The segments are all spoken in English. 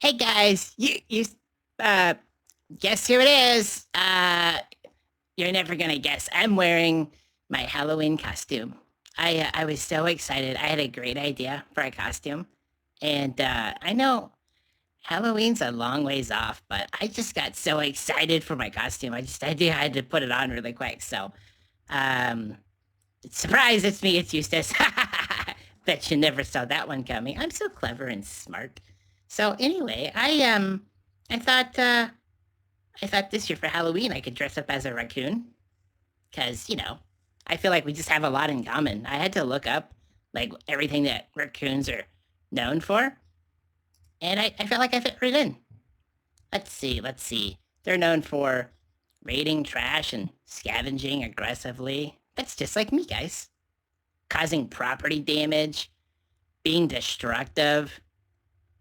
Hey guys, uh, guess who it is? You're never gonna guess. I'm wearing my Halloween costume. I was so excited. I had a great idea for a costume, and I know Halloween's a long ways off, but I just got so excited for my costume. I knew I had to put it on really quick. So, um, surprise! It's me. It's Eustace. Bet you never saw that one coming. I'm so clever and smart. So anyway, I thought I thought this year for Halloween I could dress up as a raccoon because I feel like we just have a lot in common. I had to look up like everything that raccoons are known for, and I felt like I fit right in. Let's see. They're known for raiding trash and scavenging aggressively. That's just like me, guys. Causing property damage, being destructive,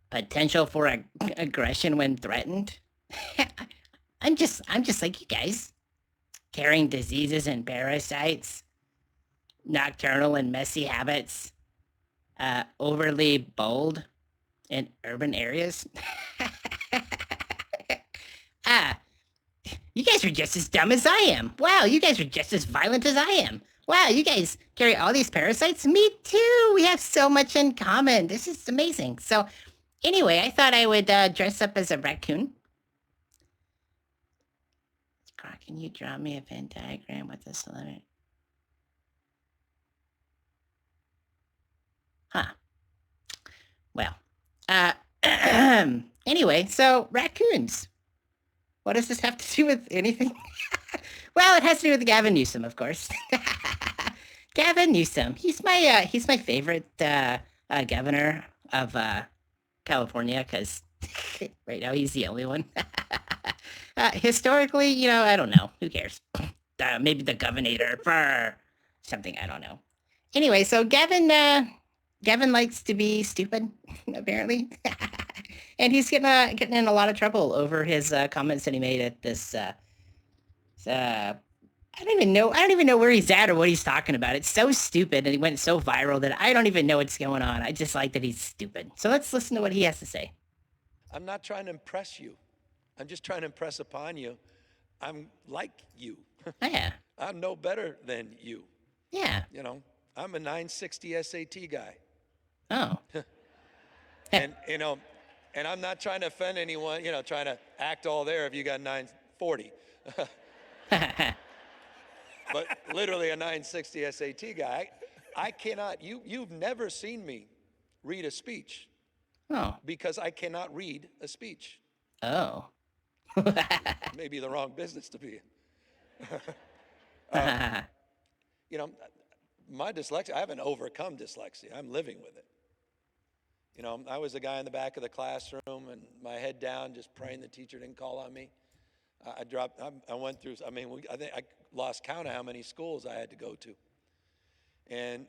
potential for aggression when threatened. I'm just like you guys, carrying diseases and parasites, nocturnal and messy habits, overly bold in urban areas. ah, you guys are just as dumb as I am. Wow, you guys are just as violent as I am. Wow, you guys carry all these parasites? Me too. We have so much in common. This is amazing. So, anyway, I thought I would dress up as a raccoon. Can you draw me a Venn diagram with this limit? Huh. Well, uh, anyway, so raccoons. What does this have to do with anything? Well, it has to do with Gavin Newsom, of course. Gavin Newsom. He's my favorite governor of California because right now he's the only one. Historically, I don't know. Who cares? Maybe the governor for something. I don't know. Anyway, so Gavin likes to be stupid, apparently, and he's getting in a lot of trouble over his comments that he made at this. I don't even know. I don't even know where he's at or what he's talking about. It's so stupid, and he went so viral that I don't even know what's going on. I just like that he's stupid. So let's listen to what he has to say. I'm not trying to impress you. I'm just trying to impress upon you. I'm like you. Oh, yeah. I'm no better than you. Yeah. I'm a 960 SAT guy. Oh. and, and I'm not trying to offend anyone, trying to act all there if you got 940. But literally a 960 SAT guy. I cannot, you've never seen me read a speech. Oh. Because I cannot read a speech. Oh. Maybe the wrong business to be in. My dyslexia, I haven't overcome dyslexia. I'm living with it. I was the guy in the back of the classroom and my head down, just praying the teacher didn't call on me. I went through, I think I lost count of how many schools I had to go to. And,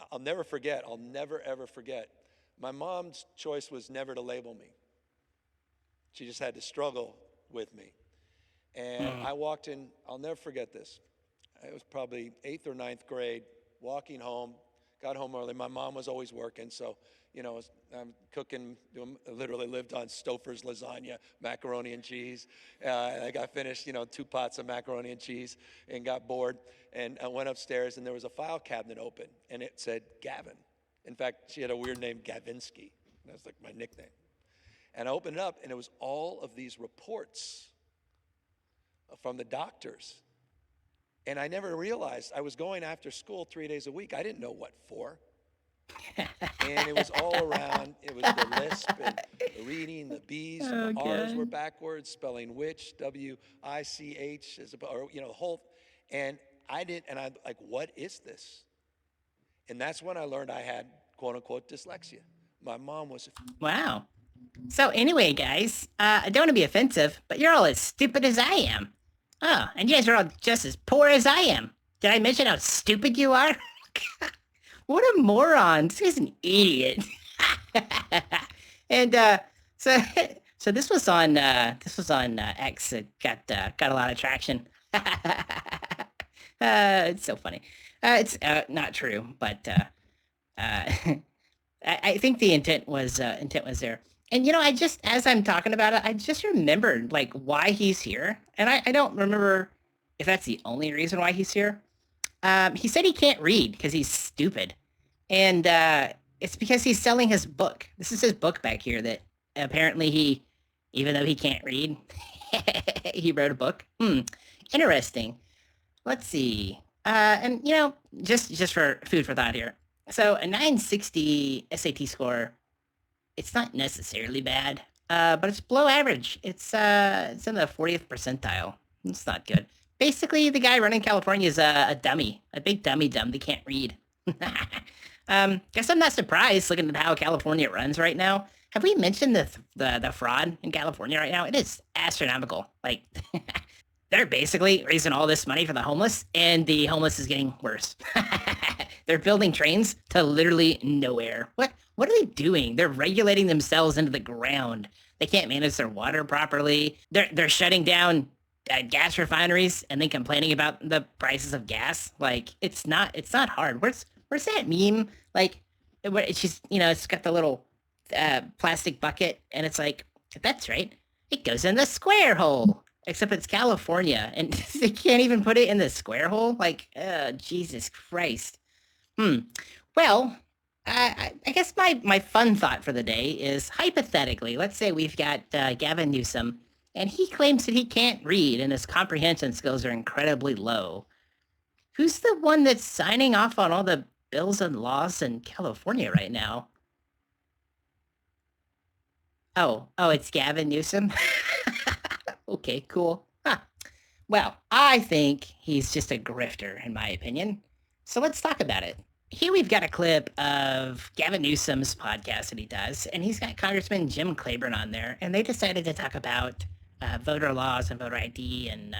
I'll never ever forget. My mom's choice was never to label me. She just had to struggle with me. And I walked in, I'll never forget this. It was probably 8th or 9th grade, walking home, got home early. My mom was always working, so, I'm cooking, literally lived on Stouffer's lasagna, macaroni and cheese. I got finished, 2 pots of macaroni and cheese and got bored. And I went upstairs and there was a file cabinet open and it said Gavin. In fact, she had a weird name, Gavinsky. That's like my nickname. And I opened it up, and it was all of these reports from the doctors. And I never realized I was going after school 3 days a week. I didn't know what for. And it was all around. It was the lisp and the reading, the B's, and the R's were backwards, spelling witch, W-I-C-H, or, the whole. And I'm like, what is this? And that's when I learned I had, quote unquote, dyslexia. My mom was. Wow. So anyway, guys, I don't want to be offensive, but you're all as stupid as I am. Oh, and you guys are all just as poor as I am. Did I mention how stupid you are? What a moron. This guy's an idiot. And so this was on X. It got a lot of traction. It's so funny. It's not true, but I think the intent was there. And I just, as I'm talking about it, I just remembered like why he's here, and I don't remember if that's the only reason why he's here. He said he can't read because he's stupid, and it's because he's selling his book. This is his book back here that apparently he, even though he can't read, he wrote a book. Interesting. Let's see. And just for food for thought here. So a 960 SAT score, it's not necessarily bad, but it's below average. It's in the 40th percentile. It's not good. Basically, the guy running California is a dummy, a big dummy dumb that can't read. Guess I'm not surprised looking at how California runs right now. Have we mentioned the fraud in California right now? It is astronomical. Like they're basically raising all this money for the homeless, and the homeless is getting worse. They're building trains to literally nowhere. What are they doing? They're regulating themselves into the ground. They can't manage their water properly. They're shutting down gas refineries and then complaining about the prices of gas. Like it's not hard. Where's that meme? Like where it's just it's got the little plastic bucket, and it's like that's right. It goes in the square hole. Except it's California, and they can't even put it in the square hole. Like, Jesus Christ. Well, I guess my fun thought for the day is hypothetically, let's say we've got Gavin Newsom, and he claims that he can't read, and his comprehension skills are incredibly low. Who's the one that's signing off on all the bills and laws in California right now? Oh, it's Gavin Newsom. Okay, cool. Huh. Well, I think he's just a grifter, in my opinion. So let's talk about it. Here we've got a clip of Gavin Newsom's podcast that he does, and he's got Congressman Jim Clyburn on there, and they decided to talk about voter laws and voter ID and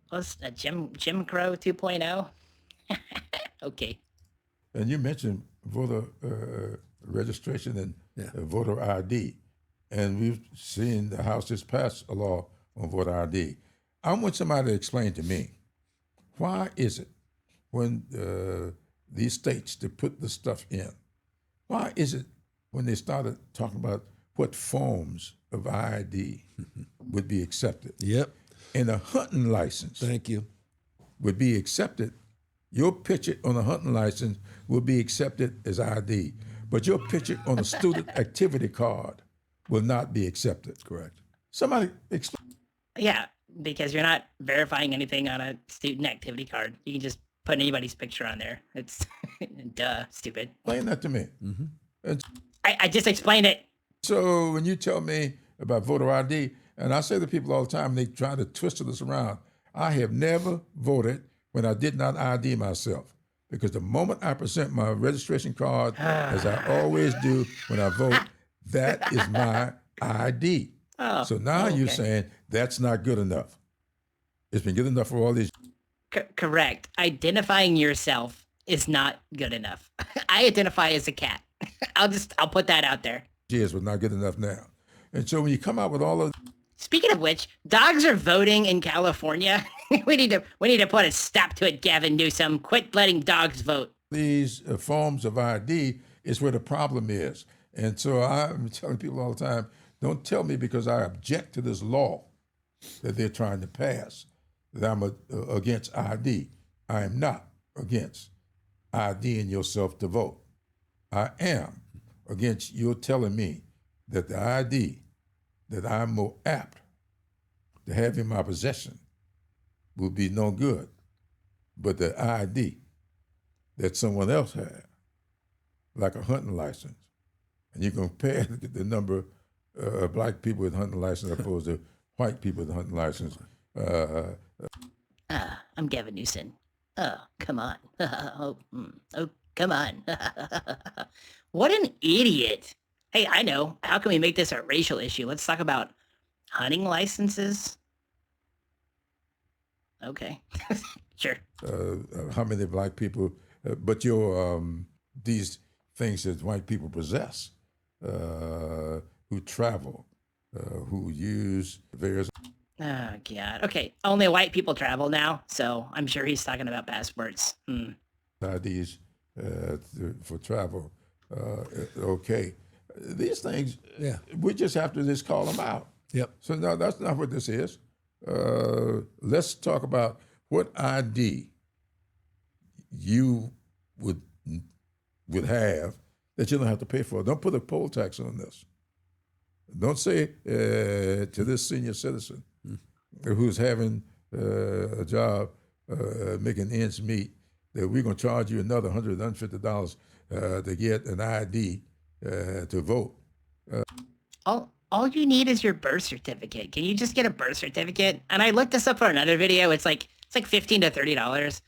what's Jim Crow 2.0. Okay. And you mentioned voter registration and voter ID, and we've seen the House just pass a law on voter ID. I want somebody to explain to me, why is it when these states to put the stuff in, why is it when they started talking about what forms of ID would be accepted? Yep. And a hunting license Thank you. would be accepted. Your picture on a hunting license will be accepted as ID, but your picture on a student activity card will not be accepted. Correct. Somebody explain. Yeah, because you're not verifying anything on a student activity card. You can just put anybody's picture on there. It's duh, stupid. Explain that to me. And I just explained it. so when you tell me about voter ID, and I say to people all the time, they try to twist this around. I have never voted when I did not ID myself, because the moment I present my registration card, as I always do when I vote, that is my ID. Oh, So now you're okay. saying that's not good enough. It's been good enough for all these Correct. Identifying yourself is not good enough. I identify as a cat. I'll put that out there. years, but not good enough now. And so when you come out with all of Speaking of which, dogs are voting in California. we need to put a stop to it, Gavin Newsom. Quit letting dogs vote. these forms of ID, is where the problem is. And so I'm telling people all the time, don't tell me because I object to this law that they're trying to pass that I'm against ID. I am not against IDing yourself to vote. I am against you telling me that the ID that I'm more apt to have in my possession will be no good, but the ID that someone else had, like a hunting license, and you compare the number of black people with hunting license opposed to white people with hunting license. I'm Gavin Newsom. Oh, come on. Oh, come on. What an idiot. Hey, I know. How can we make this a racial issue? Let's talk about hunting licenses. Okay. Sure. How many black people, but your these things that white people possess, who travel, who use various Oh, God. Okay. Only white people travel now, so I'm sure he's talking about passports. IDs for travel. Okay, These things, Yeah. we just have to just call them out. Yep. So no, that's not what this is. Let's talk about what ID you would have that you don't have to pay for. Don't put a poll tax on this. Don't say to this senior citizen who's having a job making ends meet that we're going to charge you another $100, $150 to get an ID to vote. All you need is your birth certificate. Can you just get a birth certificate? And I looked this up for another video. It's like $15 to $30,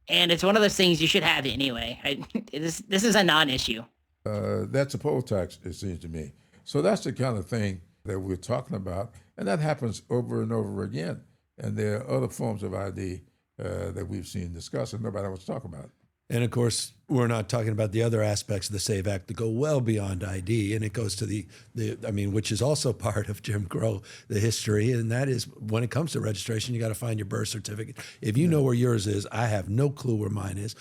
and it's one of those things you should have anyway. This is a non-issue. That's a poll tax, it seems to me. So that's the kind of thing that we're talking about, and that happens over and over again. And there are other forms of ID that we've seen discussed, and nobody wants to talk about it. And of course, we're not talking about the other aspects of the SAVE Act that go well beyond ID, and it goes to which is also part of Jim Crow, the history, and that is when it comes to registration, you got to find your birth certificate. If you know where yours is, I have no clue where mine is.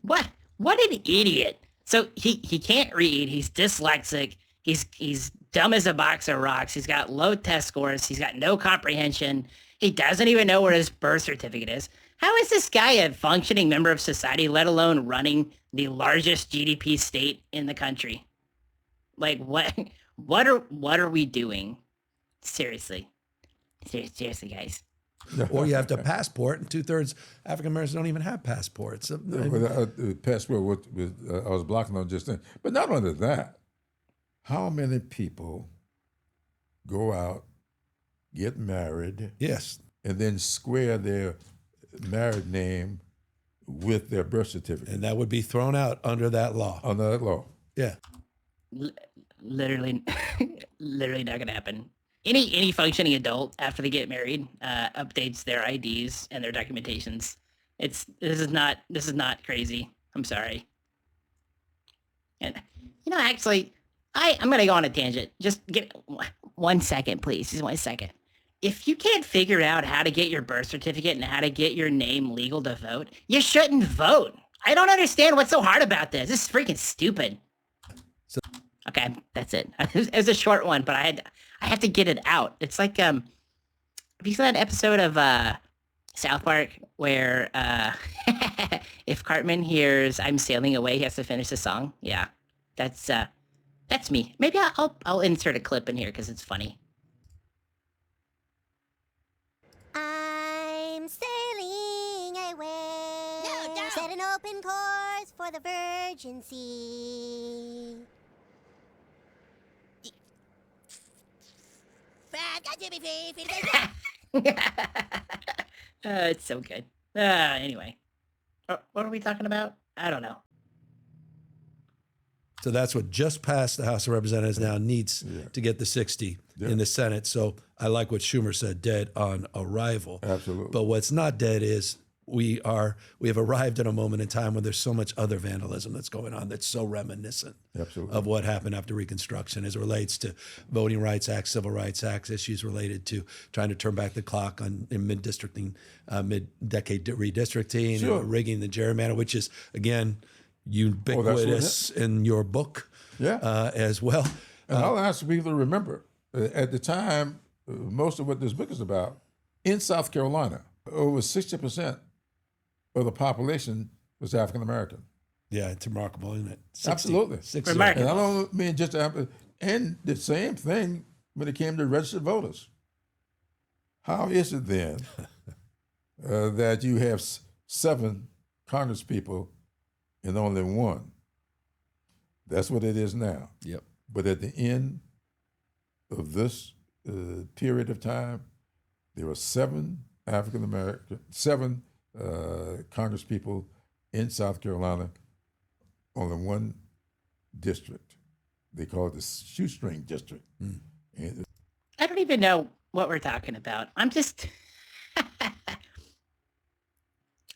What an idiot! So he can't read. He's dyslexic. He's dumb as a box of rocks. He's got low test scores. He's got no comprehension. He doesn't even know where his birth certificate is. How is this guy a functioning member of society, let alone running the largest GDP state in the country? Like, what are we doing? Seriously, guys. Or you have to passport, and 2/3 African Americans don't even have passports. Passport, I was blocking on just then. But not only that, how many people go out, get married, Yes. and then square their married name with their birth certificate? And that would be thrown out under that law. Under that law. Yeah. Literally not gonna happen. Any functioning adult after they get married updates their IDs and their documentations. This is not crazy. I'm sorry. And actually, I'm gonna go on a tangent. Just give 1 second, please. Just 1 second. If you can't figure out how to get your birth certificate and how to get your name legal to vote, you shouldn't vote. I don't understand what's so hard about this. This is freaking stupid. Okay, that's it. It was a short one, but I have to get it out. It's like have you seen that episode of South Park where if Cartman hears "I'm sailing away," he has to finish the song? Yeah, that's me. Maybe I'll insert a clip in here because it's funny. I'm sailing away, set an open course for the Virgin Sea. It's so good. Anyway, what are we talking about? I don't know. So that's what just passed the House of Representatives now needs to get the 60 in the Senate. So I like what Schumer said, dead on arrival. Absolutely. But what's not dead is we have arrived at a moment in time when there's so much other vandalism that's going on that's so reminiscent of what happened after Reconstruction as it relates to Voting Rights Act, Civil Rights Act, issues related to trying to turn back the clock in mid-districting, mid-decade redistricting, rigging the gerrymander, which is, again, ubiquitous in your book as well. And I'll ask people to remember, at the time, most of what this book is about, in South Carolina, over 60% of the population was African American. Yeah, it's remarkable, isn't it? 60, Absolutely. 60. Remarkable. And I don't mean just and the same thing when it came to registered voters. How is it then that you have 7 Congress people and only 1? That's what it is now. Yep. But at the end of this period of time, there were 7 African American, 7 Congress people in South Carolina, only 1 district. They call it the shoestring district. And I don't even know what we're talking about. I'm just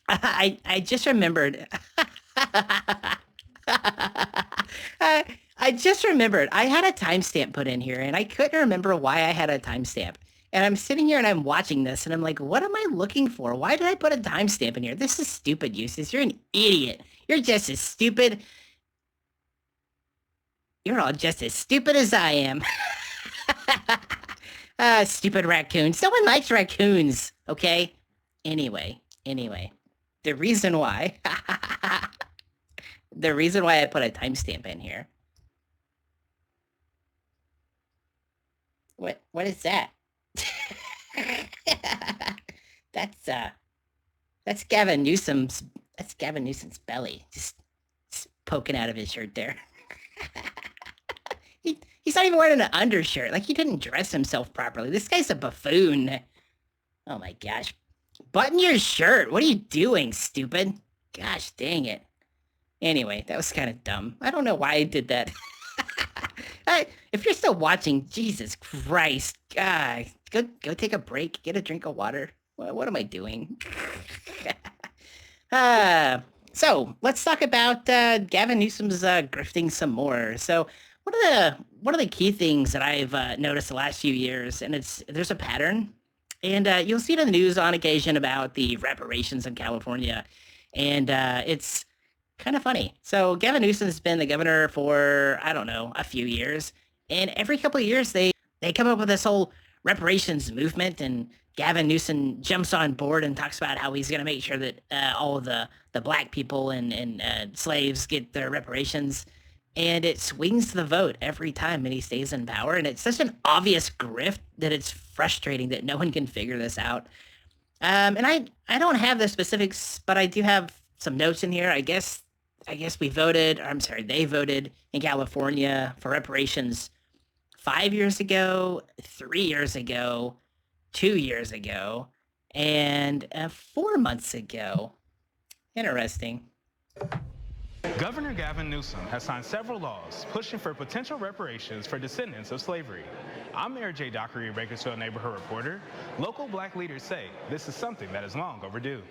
I just remembered I just remembered I had a timestamp put in here and I couldn't remember why I had a timestamp. And I'm sitting here and I'm watching this and I'm like, what am I looking for? Why did I put a timestamp in here? This is stupid, Eustace. You're an idiot. You're just as stupid. You're all just as stupid as I am. Stupid raccoons. No one likes raccoons, okay? Anyway, the reason why, the reason why I put a timestamp in here. What is that? That's Gavin Newsom's belly just poking out of his shirt there. He's not even wearing an undershirt. Like, he didn't dress himself properly. This guy's a buffoon. Oh my gosh. Button your shirt. What are you doing, stupid? Gosh dang it. Anyway, that was kind of dumb. I don't know why I did that. If you're still watching, Jesus Christ. God, go take a break. Get a drink of water. What am I doing? So let's talk about Gavin Newsom's grifting some more. So one of the key things that I've noticed the last few years, and there's a pattern, and you'll see it in the news on occasion about the reparations in California, and it's kind of funny. So Gavin Newsom's been the governor for, I don't know, a few years, and every couple of years they come up with this whole reparations movement, and Gavin Newsom jumps on board and talks about how he's going to make sure that all of the black people and slaves get their reparations. And it swings the vote every time, and he stays in power. And it's such an obvious grift that it's frustrating that no one can figure this out. And I don't have the specifics, but I do have some notes in here. I guess they voted in California for reparations 5 years ago, 3 years ago, 2 years ago, and 4 months ago. Interesting. Governor Gavin Newsom has signed several laws pushing for potential reparations for descendants of slavery. I'm Mayor Jay Dockery, your Bakersfield neighborhood reporter. Local black leaders say this is something that is long overdue.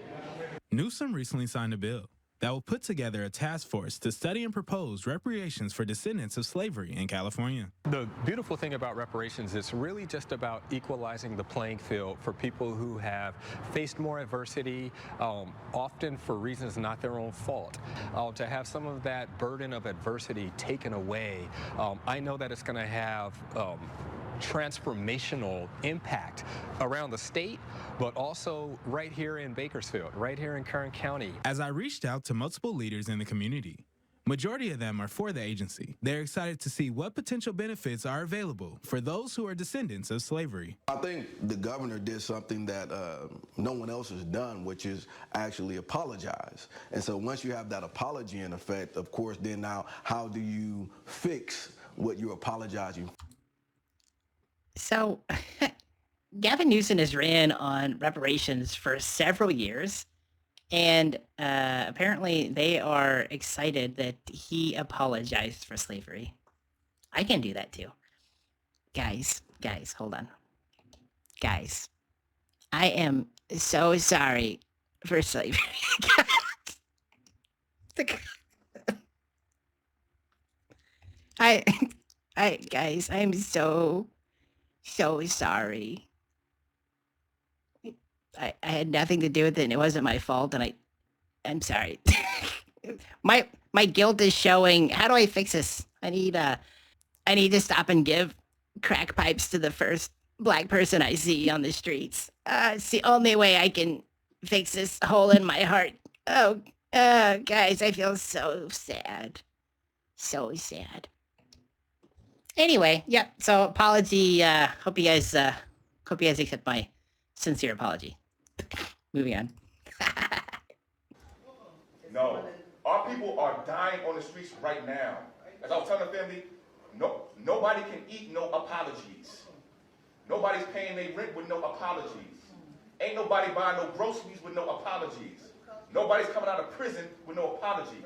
Newsom recently signed a bill that will put together a task force to study and propose reparations for descendants of slavery in California. The beautiful thing about reparations is really just about equalizing the playing field for people who have faced more adversity, often for reasons not their own fault. To have some of that burden of adversity taken away, I know that it's going to have transformational impact around the state, but also right here in Bakersfield, right here in Kern County. As I reached out to multiple leaders in the community, majority of them are for the agency. They're excited to see what potential benefits are available for those who are descendants of slavery. I think the governor did something that no one else has done, which is actually apologize. And so once you have that apology in effect, of course, then now how do you fix what you're apologizing? So Gavin Newsom has ran on reparations for several years, and apparently they are excited that he apologized for slavery. I can do that too. Guys, hold on. Guys, I am so sorry for slavery. Guys, I'm so sorry. I had nothing to do with it, and it wasn't my fault, and I'm sorry. my guilt is showing. How do I fix this? I need to stop and give crack pipes to the first black person I see on the streets. It's the only way I can fix this hole in my heart. Oh, guys, I feel so sad. So sad. Anyway, yep. So apology. Hope you guys accept my sincere apology. Moving on. No, our people are dying on the streets right now. As I was telling the family, nobody can eat no apologies. Nobody's paying their rent with no apologies. Ain't nobody buying no groceries with no apologies. Nobody's coming out of prison with no apologies.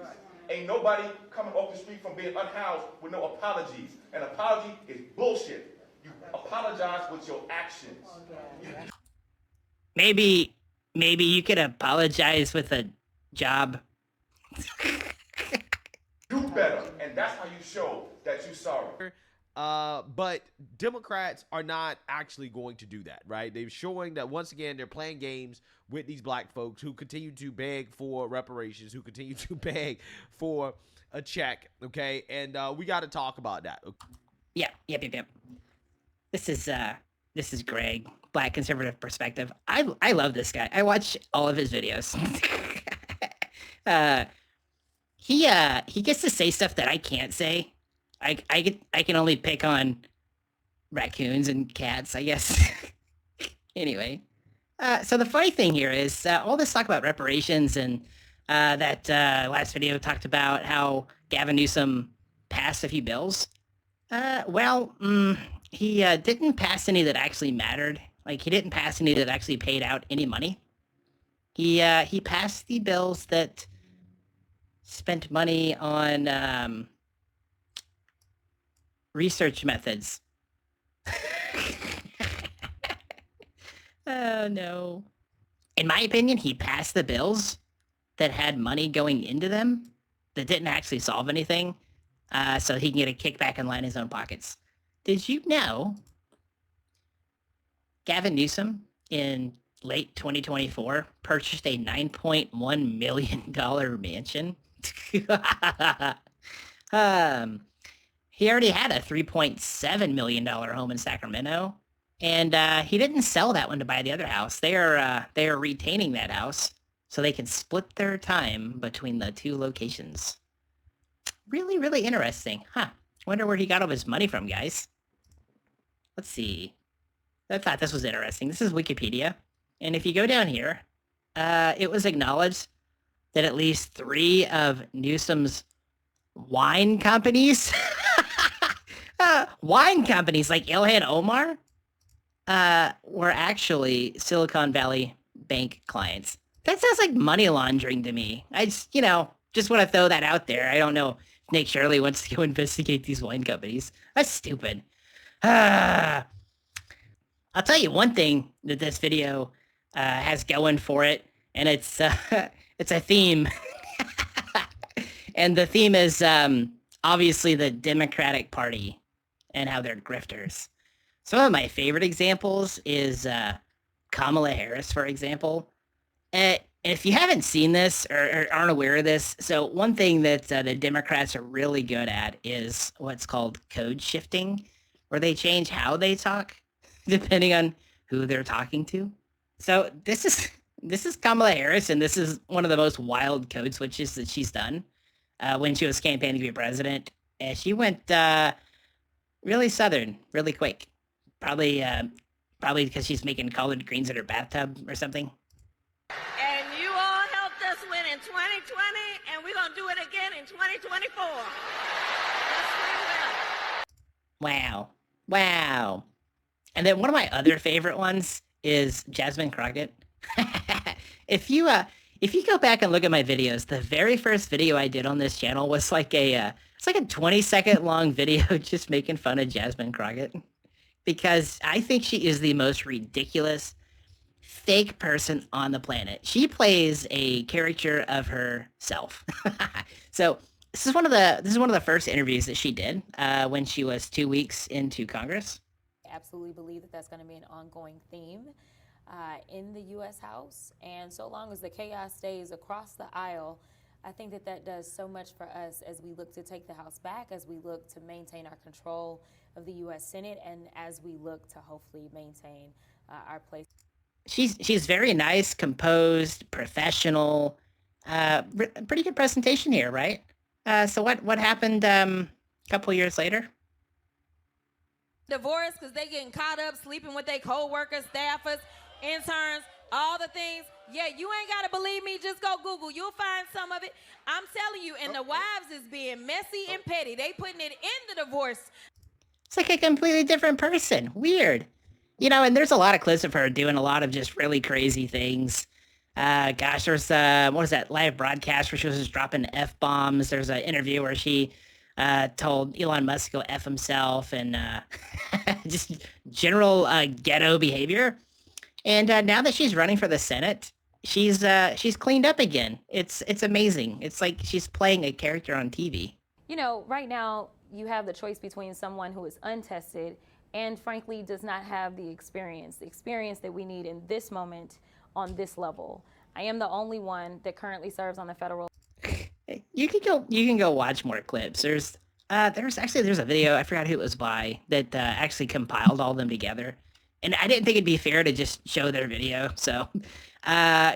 Ain't nobody coming off the street from being unhoused with no apologies. An apology is bullshit. You apologize with your actions. Maybe you could apologize with a job. Do better, and that's how you show that you're sorry. But Democrats are not actually going to do that, right? They're showing that once again they're playing games with these black folks who continue to beg for reparations, who continue to beg for a check, okay? And we got to talk about that. Yep. This is Greg, Black Conservative Perspective. I love this guy. I watch all of his videos. He gets to say stuff that I can't say. I can only pick on raccoons and cats, I guess. Anyway, so the funny thing here is all this talk about reparations and that last video talked about how Gavin Newsom passed a few bills. He didn't pass any that actually mattered. Like, he didn't pass any that actually paid out any money. He passed the bills that spent money on research methods. Oh, no. In my opinion, he passed the bills that had money going into them that didn't actually solve anything, so he can get a kickback and line in his own pockets. Did you know Gavin Newsom in late 2024 purchased a $9.1 million mansion? He already had a $3.7 million home in Sacramento, and he didn't sell that one to buy the other house. They are retaining that house so they can split their time between the two locations. Really, really interesting. Wonder where he got all his money from, guys. Let's see. I thought this was interesting. This is Wikipedia. And if you go down here, it was acknowledged that at least 3 of Newsom's wine companies, wine companies like Ilhan Omar, were actually Silicon Valley Bank clients. That sounds like money laundering to me. I just want to throw that out there. I don't know if Nick Shirley wants to go investigate these wine companies. That's stupid. I'll tell you one thing that this video has going for it, and it's a theme. And the theme is obviously the Democratic Party and how they're grifters. Some of my favorite examples is Kamala Harris, for example. If you haven't seen this or aren't aware of this, so one thing that the Democrats are really good at is what's called code shifting, where they change how they talk depending on who they're talking to. So this is Kamala Harris, and this is one of the most wild code switches that she's done when she was campaigning to be president. And she went really Southern, really quick. Probably because she's making collard greens in her bathtub or something. And you all helped us win in 2020, and we're going to do it again in 2024. Wow. And then one of my other favorite ones is Jasmine Crockett. If you go back and look at my videos, the very first video I did on this channel was like a 20-second long video just making fun of Jasmine Crockett, because I think she is the most ridiculous fake person on the planet. She plays a caricature of herself. So this is one of the first interviews that she did when she was 2 weeks into Congress. I absolutely believe that that's going to be an ongoing theme in the U.S. House, and so long as the chaos stays across the aisle, I think that does so much for us as we look to take the House back, as we look to maintain our control of the U.S. Senate, and as we look to hopefully maintain our place. She's very nice, composed, professional, pretty good presentation here, right? So what happened a couple years later? Divorce because they getting caught up sleeping with their co-workers, staffers, interns, all the things. Yeah, you ain't got to believe me. Just go Google. You'll find some of it. I'm telling you. And the wives is being messy and petty. They putting it in the divorce. It's like a completely different person. Weird. And there's a lot of clips of her doing a lot of just really crazy things. Gosh, there's what was that live broadcast where she was just dropping F-bombs. There's an interview where she told Elon Musk to go F himself, and just general ghetto behavior. And now that she's running for the Senate, she's cleaned up again. It's amazing. It's like she's playing a character on TV. Right now you have the choice between someone who is untested and frankly does not have the experience that we need in this moment on this level. I am the only one that currently serves on the federal. You can go watch more clips. There's a video, I forgot who it was by, that actually compiled all of them together. And I didn't think it'd be fair to just show their video. So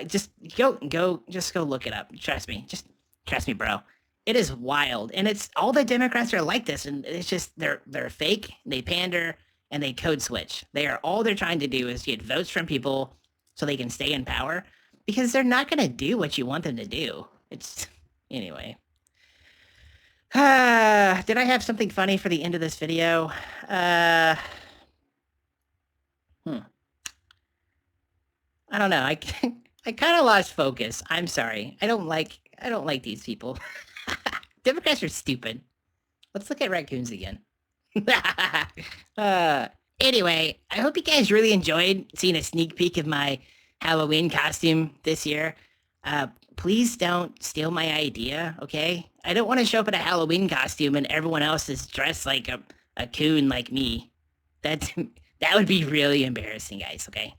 just go look it up. Trust me, bro. It is wild. And it's all the Democrats are like this, and it's just they're fake, they pander, and they code switch. All they're trying to do is get votes from people so they can stay in power, because they're not gonna do what you want them to do. It's anyway. Did I have something funny for the end of this video? I don't know. I kind of lost focus. I'm sorry. I don't like these people. Democrats are stupid. Let's look at raccoons again. Anyway, I hope you guys really enjoyed seeing a sneak peek of my Halloween costume this year. Please don't steal my idea, okay? I don't want to show up in a Halloween costume and everyone else is dressed like a coon like me. That would be really embarrassing, guys, okay?